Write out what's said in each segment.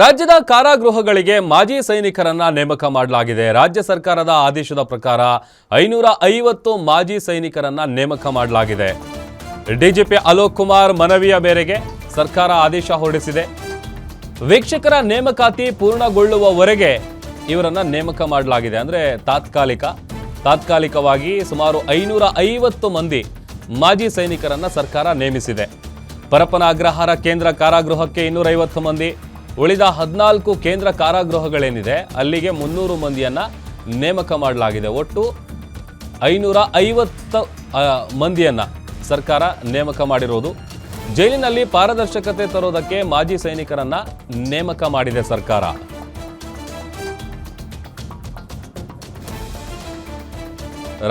ರಾಜ್ಯದ ಕಾರಾಗೃಹಗಳಿಗೆ ಮಾಜಿ ಸೈನಿಕರನ್ನ ನೇಮಕ ಮಾಡಲಾಗಿದೆ. ರಾಜ್ಯ ಸರ್ಕಾರದ ಆದೇಶದ ಪ್ರಕಾರ 550 ಮಾಜಿ ಸೈನಿಕರನ್ನ ನೇಮಕ ಮಾಡಲಾಗಿದೆ. ಡಿಜಿಪಿ ಅಲೋಕ್ ಕುಮಾರ್ ಮನವಿಯ ಮೇರೆಗೆ ಸರ್ಕಾರ ಆದೇಶ ಹೊರಡಿಸಿದೆ. ವೀಕ್ಷಕರ ನೇಮಕಾತಿ ಪೂರ್ಣಗೊಳ್ಳುವವರೆಗೆ ಇವರನ್ನ ನೇಮಕ ಮಾಡಲಾಗಿದೆ. ಅಂದರೆ ತಾತ್ಕಾಲಿಕವಾಗಿ ಸುಮಾರು 550 ಮಂದಿ ಮಾಜಿ ಸೈನಿಕರನ್ನ ಸರ್ಕಾರ ನೇಮಿಸಿದೆ. ಪರಪ್ಪನ ಅಗ್ರಹಾರ ಕೇಂದ್ರ ಕಾರಾಗೃಹಕ್ಕೆ 250 ಮಂದಿ, ಉಳಿದ 14 ಕೇಂದ್ರ ಕಾರಾಗೃಹಗಳೇನಿದೆ ಅಲ್ಲಿಗೆ 300 ಮಂದಿಯನ್ನ ನೇಮಕ ಮಾಡಲಾಗಿದೆ. ಒಟ್ಟು 550 ಮಂದಿಯನ್ನ ಸರ್ಕಾರ ನೇಮಕ ಮಾಡಿರೋದು. ಜೈಲಿನಲ್ಲಿ ಪಾರದರ್ಶಕತೆ ತರೋದಕ್ಕೆ ಮಾಜಿ ಸೈನಿಕರನ್ನ ನೇಮಕ ಮಾಡಿದೆ ಸರ್ಕಾರ.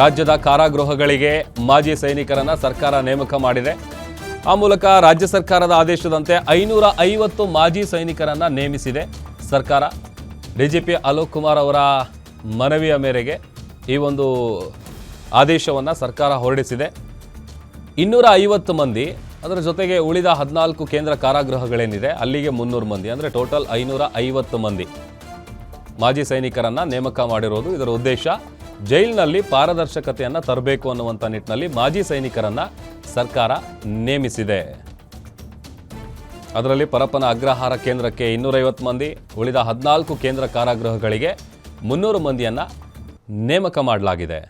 ರಾಜ್ಯದ ಕಾರಾಗೃಹಗಳಿಗೆ ಮಾಜಿ ಸೈನಿಕರನ್ನ ಸರ್ಕಾರ ನೇಮಕ ಮಾಡಿದೆ. ಆ ಮೂಲಕ ರಾಜ್ಯ ಸರ್ಕಾರದ ಆದೇಶದಂತೆ 550 ಮಾಜಿ ಸೈನಿಕರನ್ನ ನೇಮಿಸಿದೆ ಸರ್ಕಾರ. ಡಿಜಿಪಿ ಅಲೋಕ್ ಕುಮಾರ್ ಅವರ ಮನವಿಯ ಮೇರೆಗೆ ಈ ಒಂದು ಆದೇಶವನ್ನು ಸರ್ಕಾರ ಹೊರಡಿಸಿದೆ. 250 ಮಂದಿ, ಅದರ ಜೊತೆಗೆ ಉಳಿದ 14 ಕೇಂದ್ರ ಕಾರಾಗೃಹಗಳೇನಿದೆ ಅಲ್ಲಿಗೆ 300 ಮಂದಿ, ಅಂದರೆ ಟೋಟಲ್ 550 ಮಂದಿ ಮಾಜಿ ಸೈನಿಕರನ್ನ ನೇಮಕ ಮಾಡಿರೋದು. ಇದರ ಉದ್ದೇಶ ಜೈಲಿನಲ್ಲಿ ಪಾರದರ್ಶಕತೆಯನ್ನು ತರಬೇಕು ಅನ್ನುವಂಥ ನಿಟ್ಟಿನಲ್ಲಿ ಮಾಜಿ ಸೈನಿಕರನ್ನ ಸರ್ಕಾರ ನೇಮಿಸಿದೆ. ಅದರಲ್ಲಿ ಪರಪ್ಪನ ಅಗ್ರಹಾರ ಕೇಂದ್ರಕ್ಕೆ 250 ಮಂದಿ, ಉಳಿದ 14 ಕೇಂದ್ರ ಕಾರಾಗೃಹಗಳಿಗೆ 300 ಮಂದಿಯನ್ನು ನೇಮಕ ಮಾಡಲಾಗಿದೆ.